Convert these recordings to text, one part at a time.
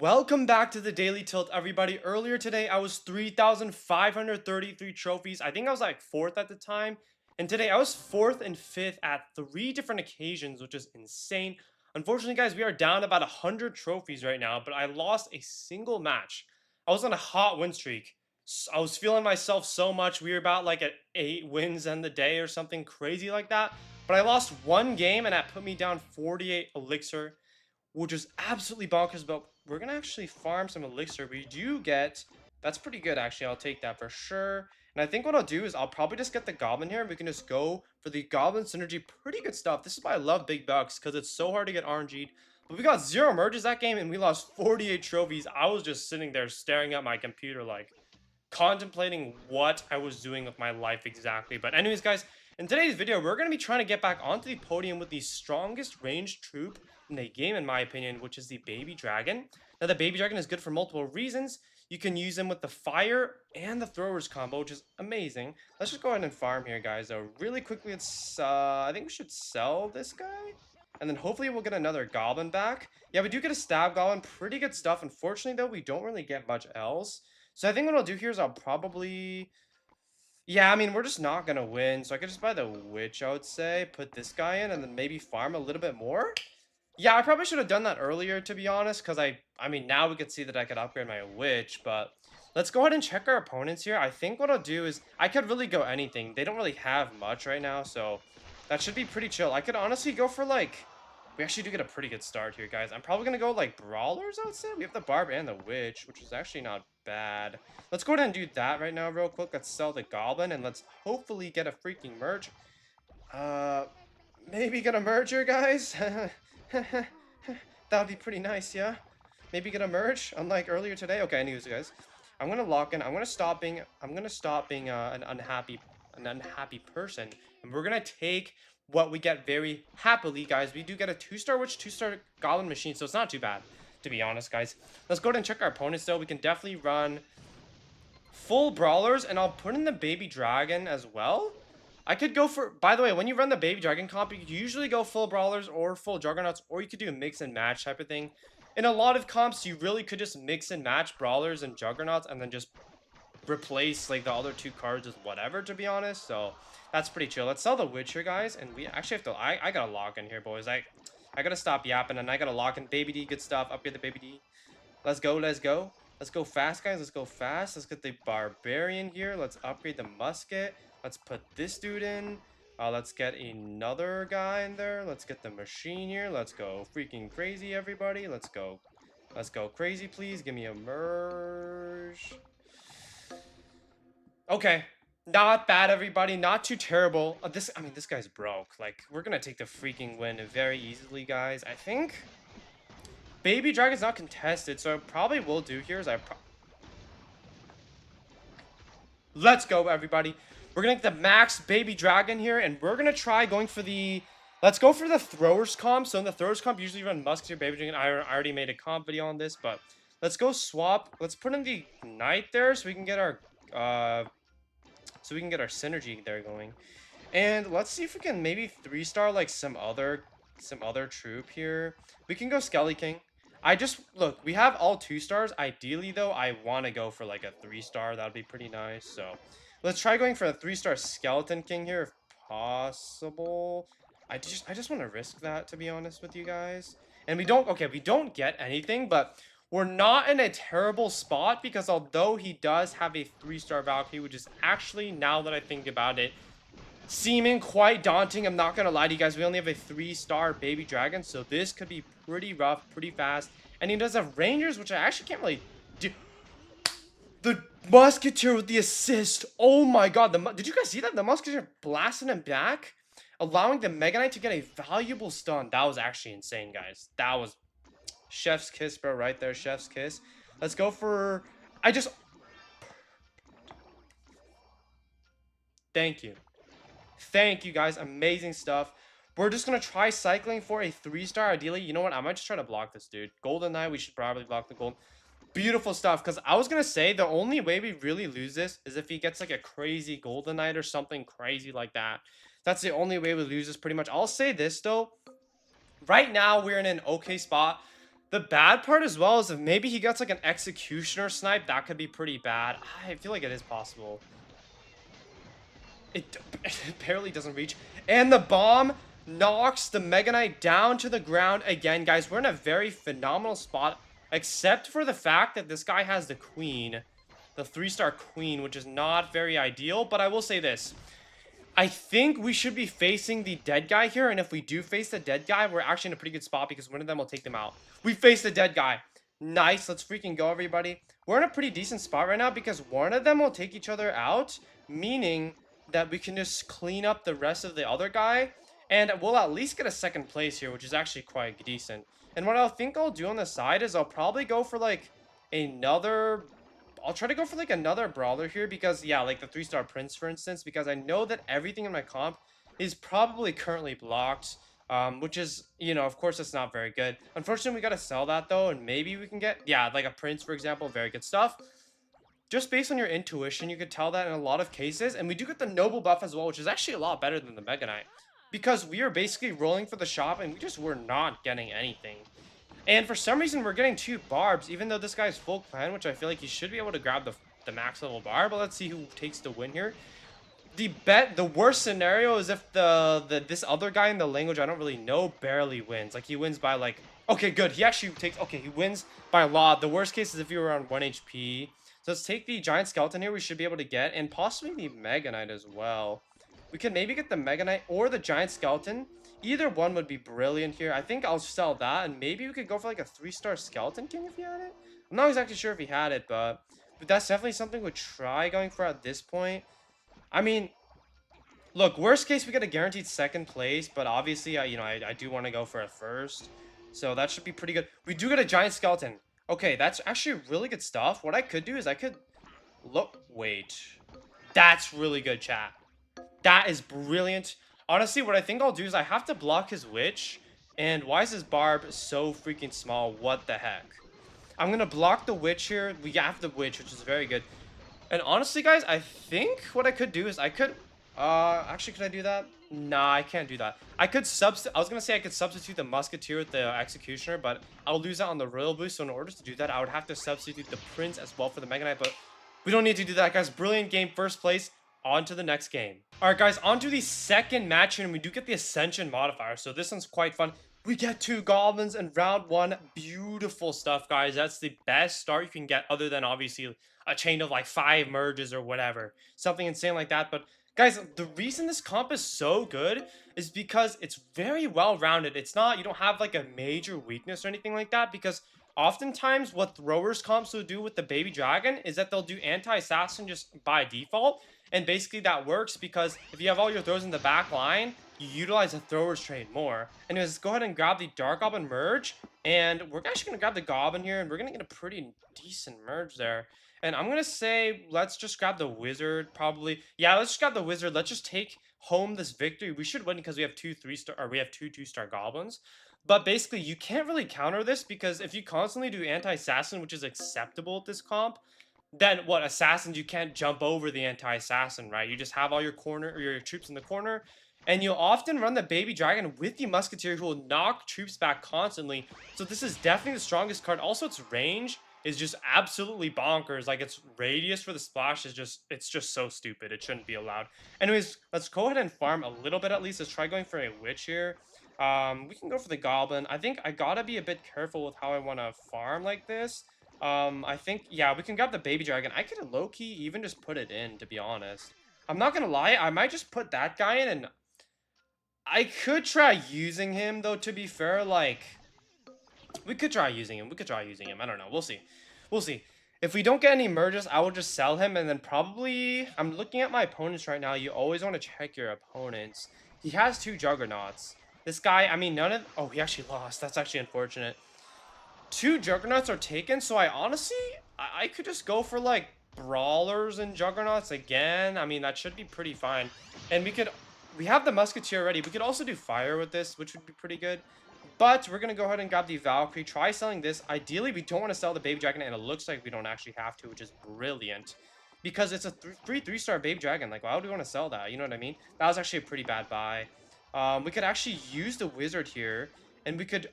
Welcome back to the Daily Tilt, everybody. Earlier today, I was 3,533 trophies. I think I was like 4th at the time. And today, I was 4th and 5th at 3 different occasions, which is insane. Unfortunately, guys, we are down about 100 trophies right now, but I lost a single match. I was on a hot win streak. I was feeling myself so much. We were about like at 8 wins in the day or something crazy like that. But I lost one game, and that put me down 48 elixir, which is absolutely bonkers. But we're gonna actually farm some elixir. We do get, that's pretty good actually. I'll take that for sure. And I think what I'll do is I'll probably just get the goblin here, and we can just go for the goblin synergy. Pretty good stuff. This is why I love big bucks, because it's so hard to get RNG'd. But we got 0 merges that game, and we lost 48 trophies. I was just sitting there staring at my computer like contemplating what I was doing with my life exactly. But anyways, guys, in today's video, we're going to be trying to get back onto the podium with the strongest ranged troop in the game, in my opinion, which is the baby dragon. Now, the baby dragon is good for multiple reasons. You can use him with the fire and the throwers combo, which is amazing. Let's just go ahead and farm here, guys. So really quickly, I think we should sell this guy. And then hopefully we'll get another goblin back. Yeah, we do get a stab goblin. Pretty good stuff. Unfortunately, though, we don't really get much else. So I think what I'll do here is I'll probably... Yeah, I mean, we're just not going to win. So I could just buy the witch, I would say. Put this guy in and then maybe farm a little bit more. Yeah, I probably should have done that earlier, to be honest. Because I mean, now we could see that I could upgrade my witch. But let's go ahead and check our opponents here. I think what I'll do is I could really go anything. They don't really have much right now. So that should be pretty chill. I could honestly go for like... We actually do get a pretty good start here, guys. I'm probably going to go like brawlers, I would say. We have the barb and the witch, which is actually not bad. Let's go ahead and do that right now real quick. Let's sell the goblin and let's hopefully get a freaking merge. Maybe get a merge here, guys. That would be pretty nice, yeah? Maybe get a merge, unlike earlier today. Okay, anyways, guys. I'm going to lock in. I'm going to stop being an unhappy person. And we're going to take what we get very happily, guys. We do get a 2-star witch, 2-star goblin machine, so it's not too bad, to be honest, guys. Let's go ahead and check our opponents, though. We can definitely run full brawlers, and I'll put in the baby dragon as well. I could go for, by the way, when you run the baby dragon comp, you usually go full brawlers or full juggernauts, or you could do a mix and match type of thing. In a lot of comps, you really could just mix and match brawlers and juggernauts and then just replace like the other 2 cards with whatever, to be honest. So that's pretty chill. Let's sell the witch here, guys, and we actually have to, I gotta lock in here, boys. I gotta stop yapping, and I gotta lock in. Baby D, good stuff. Upgrade the baby D. Let's go. Let's go fast, guys. Let's go fast. Let's get the barbarian here. Let's upgrade the musket. Let's put this dude in. Let's get another guy in there. Let's get the machine here. Let's go freaking crazy, everybody. Let's go crazy, please. Give me a merge. Okay, not bad, everybody. Not too terrible. I mean, this guy's broke. Like, we're gonna take the freaking win very easily, guys. I think baby dragon's not contested, so I probably will do here is let's go, everybody. We're gonna get the max baby dragon here, and we're gonna try going for the... Let's go for the throwers comp. So in the throwers comp, usually run musketeer, baby dragon. I already made a comp video on this, but let's go swap. Let's put in the knight there so we can get our synergy there going. And let's see if we can maybe 3-star like some other troop here. We can go Skelly King. Look, we have all 2-stars. Ideally, though, I want to go for like a 3-star. That would be pretty nice. So let's try going for a 3-star Skeleton King here if possible. I just want to risk that, to be honest with you guys. And we don't get anything, but we're not in a terrible spot, because although he does have a 3-star Valkyrie, which is actually, now that I think about it, seeming quite daunting. I'm not gonna lie to you guys. We only have a 3-star baby dragon, so this could be pretty rough, pretty fast. And he does have rangers, which I actually can't really do. The musketeer with the assist. Oh my god. Did you guys see that? The musketeer blasting him back, allowing the Mega Knight to get a valuable stun. That was actually insane, guys. That was chef's kiss, bro, right there. Chef's kiss. Let's go for... Thank you. Thank you, guys. Amazing stuff. We're just going to try cycling for a 3-star, ideally. You know what? I might just try to block this dude. Golden Knight, we should probably block the gold. Beautiful stuff, because I was going to say the only way we really lose this is if he gets like a crazy Golden Knight or something crazy like that. That's the only way we lose this, pretty much. I'll say this, though. Right now, we're in an okay spot. The bad part as well is if maybe he gets like an executioner snipe, that could be pretty bad. I feel like it is possible. It, it barely doesn't reach. And the bomb knocks the Mega Knight down to the ground again, guys. We're in a very phenomenal spot, except for the fact that this guy has the queen. The 3-star queen, which is not very ideal. But I will say this. I think we should be facing the dead guy here, and if we do face the dead guy, we're actually in a pretty good spot because one of them will take them out. We face the dead guy. Nice, let's freaking go, everybody. We're in a pretty decent spot right now because one of them will take each other out, meaning that we can just clean up the rest of the other guy, and we'll at least get a second place here, which is actually quite decent. And what I think I'll do on the side is I'll probably go for, like, another... I'll try to go for like another brawler here because, yeah, like the 3-star prince, for instance, because I know that everything in my comp is probably currently blocked, which is, you know, of course, it's not very good. Unfortunately, we got to sell that though, and maybe we can get, yeah, like a prince, for example, very good stuff. Just based on your intuition, you could tell that in a lot of cases, and we do get the noble buff as well, which is actually a lot better than the Mega Knight, because we are basically rolling for the shop, and we just were not getting anything. And for some reason, we're getting 2 barbs, even though this guy's full clan, which I feel like he should be able to grab the max level barb. But let's see who takes the win here. The worst scenario is if this other guy in the language I don't really know barely wins. Like, he wins by, like... Okay, good. He actually takes... Okay, he wins by a lot. The worst case is if you were on 1 HP. So let's take the giant skeleton here we should be able to get. And possibly the Mega Knight as well. We can maybe get the Mega Knight or the giant skeleton. Either one would be brilliant here. I think I'll sell that, and maybe we could go for like a 3-star skeleton king if he had it. I'm not exactly sure if he had it, but that's definitely something we'd try going for at this point. I mean, look, worst case we get a guaranteed second place, but obviously, I do want to go for a first, so that should be pretty good. We do get a giant skeleton. Okay, that's actually really good stuff. What I could do is I could look. Wait, that's really good, chat. That is brilliant. Honestly, what I think I'll do is I have to block his witch. And why is his barb so freaking small? What the heck? I'm going to block the witch here. We have the witch, which is very good. And honestly, guys, I think what I could do is I could... actually, could I do that? Nah, I can't do that. I could substitute... I was going to say I could substitute the musketeer with the executioner, but I'll lose that on the royal boost. So in order to do that, I would have to substitute the prince as well for the Mega Knight. But we don't need to do that, guys. Brilliant game, first place. On to the next game. Alright, guys, on to the second match here, and we do get the Ascension modifier, so this one's quite fun. We get 2 goblins in round 1. Beautiful stuff, guys. That's the best start you can get, other than, obviously, a chain of, like, 5 merges or whatever. Something insane like that, but... Guys, the reason this comp is so good is because it's very well-rounded. It's not, you don't have, like, a major weakness or anything like that, because... Oftentimes, what throwers comps will do with the baby dragon is that they'll do anti-assassin just by default. And basically that works because if you have all your throws in the back line, you utilize the thrower's trade more. Anyways, let's go ahead and grab the Dark Goblin merge. And we're actually going to grab the Goblin here, and we're going to get a pretty decent merge there. And I'm going to say, let's just grab the Wizard, probably. Yeah, let's just grab the Wizard. Let's just take home this victory. We should win because we have 2 3-star, or we have 2 2-star Goblins. But basically, you can't really counter this because if you constantly do anti-assassin, which is acceptable at this comp, then what, assassins, you can't jump over the anti-assassin, right? You just have all your corner or your troops in the corner, and you'll often run the baby dragon with the musketeer who will knock troops back constantly. So this is definitely the strongest card. Also, its range is just absolutely bonkers. Like, its radius for the splash is just, it's just so stupid. It shouldn't be allowed. Anyways, let's go ahead and farm a little bit at least. Let's try going for a witch here. We can go for the goblin. I think I gotta be a bit careful with how I want to farm like this. I think, yeah, we can grab the baby dragon. I could low-key even just put it in, to be honest. I'm not gonna lie, I might just put that guy in, and I could try using him, though, to be fair. Like, we could try using him. I don't know. We'll see. We'll see. If we don't get any merges, I will just sell him, and then probably... I'm looking at my opponents right now. You always want to check your opponents. He has 2 juggernauts. This guy, I mean, none of... Oh, he actually lost. That's actually unfortunate. 2 juggernauts are taken, so I honestly... I could just go for, like, brawlers and juggernauts again. I mean, that should be pretty fine. And we could... We have the musketeer already. We could also do fire with this, which would be pretty good. But we're going to go ahead and grab the Valkyrie. Try selling this. Ideally, we don't want to sell the baby dragon, and it looks like we don't actually have to, which is brilliant. Because it's a 3-star baby dragon. Like, why would we want to sell that? You know what I mean? That was actually a pretty bad buy. We could actually use the wizard here, and we could... We have the musketeer already. We could also do fire with this, which would be pretty good. But we're going to go ahead and grab the Valkyrie. Try selling this. Ideally, we don't want to sell the baby dragon, and it looks like we don't actually have to, which is brilliant. Because it's a 3-star baby dragon. Like, why would we want to sell that? You know what I mean? That was actually a pretty bad buy. We could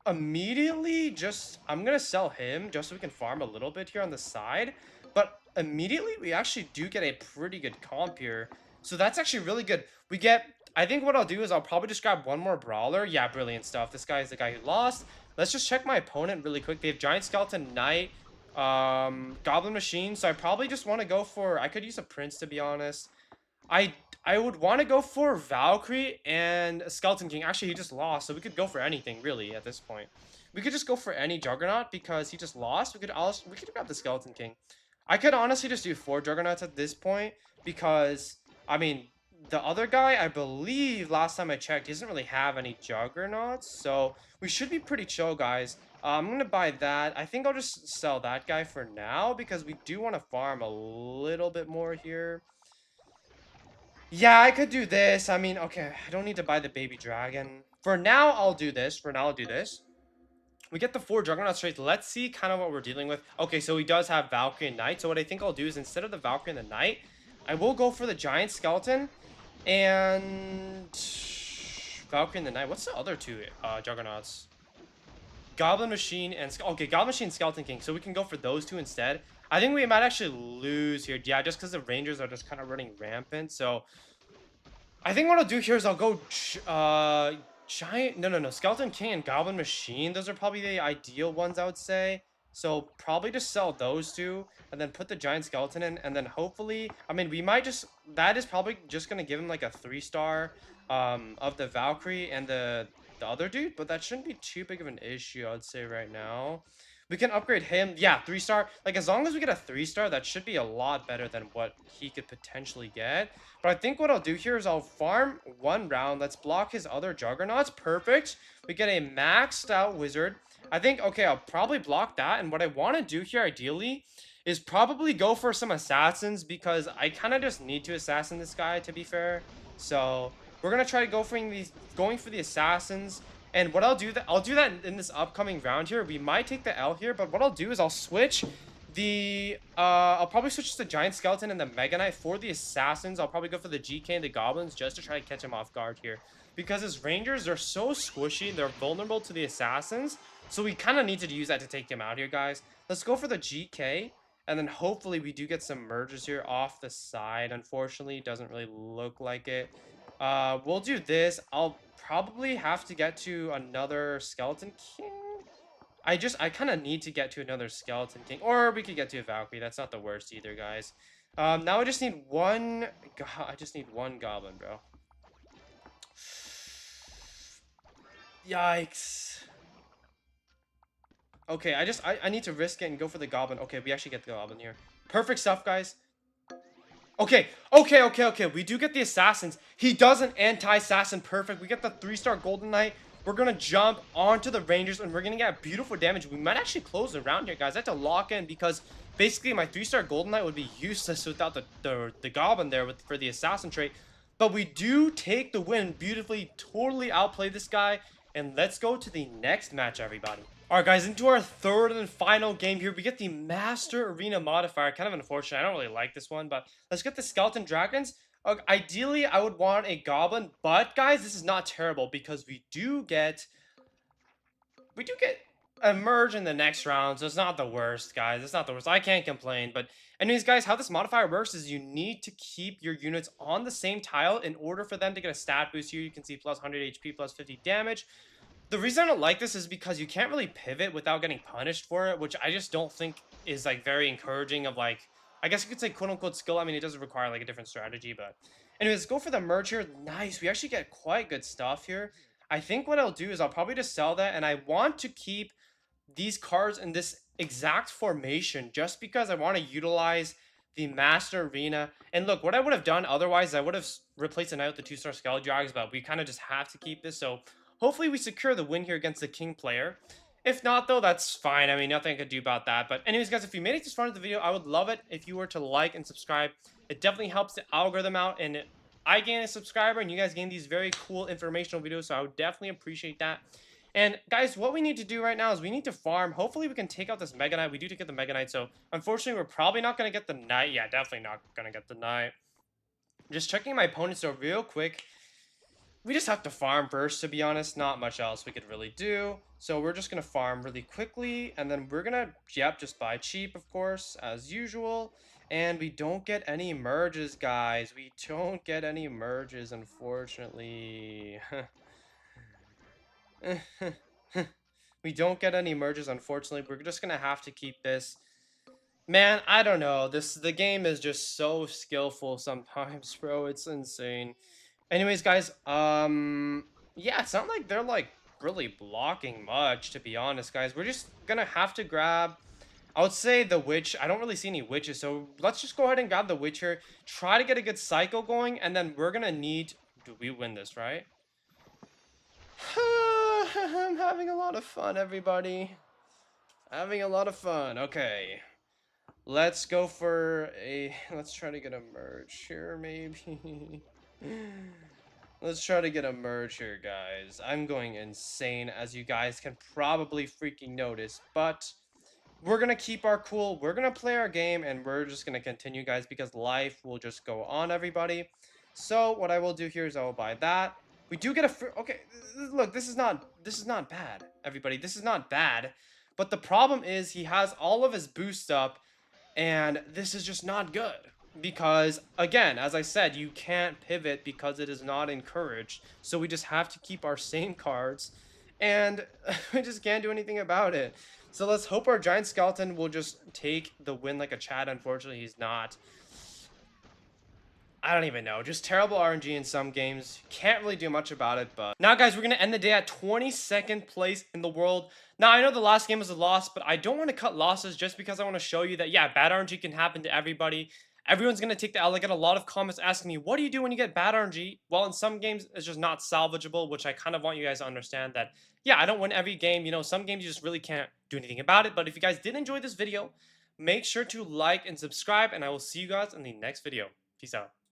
immediately just I'm gonna sell him just so we can farm a little bit here on the side. But immediately we actually do get a pretty good comp here. So that's actually really good. We get I think what I'll do is I'll probably just grab one more brawler. Yeah, brilliant stuff. This guy is the guy who lost. Let's just check my opponent really quick. They have Giant Skeleton Knight, Goblin Machine. So I probably just want to go for I could use a Prince to be honest. I I would want to go for Valkyrie and Skeleton King. Actually, he just lost, so we could go for anything really at this point. We could just go for any Juggernaut because he just lost. We could grab the Skeleton King. I could honestly just do 4 Juggernauts at this point because I mean the other guy I believe last time I checked he doesn't really have any Juggernauts, so we should be pretty chill, guys. I'm gonna buy that. I think I'll just sell that guy for now because we do want to farm a little bit more here. Yeah, I could do this. I mean, okay, I don't need to buy the baby dragon. For now, I'll do this. For now, I'll do this. We get the 4 Juggernaut traits. Let's see kind of what we're dealing with. Okay, so he does have Valkyrie and Knight. So what I think I'll do is instead of the Valkyrie and the Knight, I will go for the Giant Skeleton and Valkyrie and the Knight. What's the other two Juggernauts? Goblin Machine and... Okay, Goblin Machine and Skeleton King. So we can go for those two instead. I think we might actually lose here. Yeah, just because the Rangers are just kind of running rampant. So I think what I'll do here is I'll go giant no Skeleton King and Goblin Machine. Those are probably the ideal ones I would say. So probably just sell those two and then put the giant skeleton in and then hopefully I mean we might just that is probably just gonna give him like a 3-star of the Valkyrie and the other dude, but that shouldn't be too big of an issue, I'd say right now. We can upgrade him. Yeah, 3-star. Like, as long as we get a 3-star, that should be a lot better than what he could potentially get. But I think what I'll do here is I'll farm 1 round. Let's block his other Juggernauts. Perfect. We get a maxed out wizard. I think, okay, I'll probably block that. And what I want to do here, ideally, is probably go for some assassins because I kind of just need to assassin this guy, to be fair. So, we're going to try to go for going for the assassins. And what I'll do that in this upcoming round here. We might take the L here, but what I'll do is I'll switch the I'll probably switch the Giant Skeleton and the Mega Knight for the assassins. I'll probably go for the GK and the goblins just to try to catch him off guard here. Because his rangers are so squishy, they're vulnerable to the assassins. So we kind of need to use that to take him out here, guys. Let's go for the GK. And then hopefully we do get some mergers here off the side. Unfortunately, it doesn't really look like it. We'll do this. I'll probably have to get to another Skeleton King. I kind of need to get to another Skeleton King. Or we could get to a Valkyrie. That's not the worst either, guys. Now I just need one... I just need one Goblin, bro. Yikes. Okay, I need to risk it and go for the Goblin. Okay, we actually get the Goblin here. Perfect stuff, guys. Okay. We do get the assassins. He does an anti-assassin. Perfect. We get the 3-star Golden Knight. We're going to jump onto the Rangers, and we're going to get beautiful damage. We might actually close the round here, guys. I have to lock in because basically my 3-star Golden Knight would be useless without the Goblin there for the assassin trait. But we do take the win beautifully, totally outplay this guy. And let's go to the next match, everybody. Alright, guys, into our third and final game here. We get the Master Arena modifier. Kind of unfortunate. I don't really like this one, but let's get the Skeleton Dragons. Ideally, I would want a Goblin, but, guys, this is not terrible because we do get a merge in the next round, so it's not the worst, guys. It's not the worst. I can't complain, but anyways, guys, how this modifier works is you need to keep your units on the same tile in order for them to get a stat boost. Here you can see plus 100 HP, plus 50 damage. The reason I don't like this is because you can't really pivot without getting punished for it, which I just don't think is, like, very encouraging of, like, I guess you could say quote-unquote skill. I mean, it does require, like, a different strategy, but anyways, go for the merge here. Nice. We actually get quite good stuff here. I think what I'll do is I'll probably just sell that, and I want to keep these cards in this exact formation just because I want to utilize the Master Arena. And look, what I would have done otherwise, I would have replaced the Knight with the 2-star Skeleton Dragons, but we kind of just have to keep this, so hopefully we secure the win here against the King player. If not, though, that's fine. I mean, nothing I could do about that. But anyways, guys, if you made it this far into the video, I would love it if you were to like and subscribe. It definitely helps the algorithm out, and I gain a subscriber, and you guys gain these very cool informational videos, so I would definitely appreciate that. And, guys, what we need to do right now is we need to farm. Hopefully, we can take out this Mega Knight. We do get the Mega Knight, so unfortunately, we're probably not going to get the Knight. Yeah, definitely not going to get the Knight. Just checking my opponents, though, real quick. we just have to farm first, to be honest. Not much else we could really do. So we're just gonna farm really quickly, and then we're gonna, yep, just buy cheap, of course, as usual. And we don't get any merges, guys. We don't get any merges, unfortunately. We don't get any merges, unfortunately. We're just gonna have to keep this. Man, I don't know. The game is just so skillful sometimes, bro. It's insane. Anyways, guys, yeah, it's not like they're like really blocking much, to be honest, guys. We're just gonna have to grab, I would say, the witch. I don't really see any witches, so let's just go ahead and grab the witch here. Try to get a good cycle going, and then we're gonna need. Do we win this, right? I'm having a lot of fun, everybody. Having a lot of fun. Okay. Let's go for a. Let's try to get a merge here, maybe. Let's try to get a merge here, guys. I'm going insane, as you guys can probably freaking notice, but we're gonna keep our cool. We're gonna play our game, and we're just gonna continue, guys, because life will just go on, everybody. So what I will do here is I will buy that. We do get a free. Okay, look, this is not bad, everybody. This is not bad, but the problem is he has all of his boosts up, and this is just not good. Because, again, as I said, you can't pivot because it is not encouraged. So we just have to keep our same cards. And we just can't do anything about it. So let's hope our giant skeleton will just take the win like a Chad. Unfortunately, he's not. I don't even know. Just terrible RNG in some games. Can't really do much about it, but... Now, guys, we're going to end the day at 22nd place in the world. Now, I know the last game was a loss, but I don't want to cut losses just because I want to show you that, yeah, bad RNG can happen to everybody. Everyone's going to take the L. I get a lot of comments asking me, what do you do when you get bad RNG? Well, in some games, it's just not salvageable, which I kind of want you guys to understand that, yeah, I don't win every game. You know, some games you just really can't do anything about it. But if you guys did enjoy this video, make sure to like and subscribe, and I will see you guys in the next video. Peace out.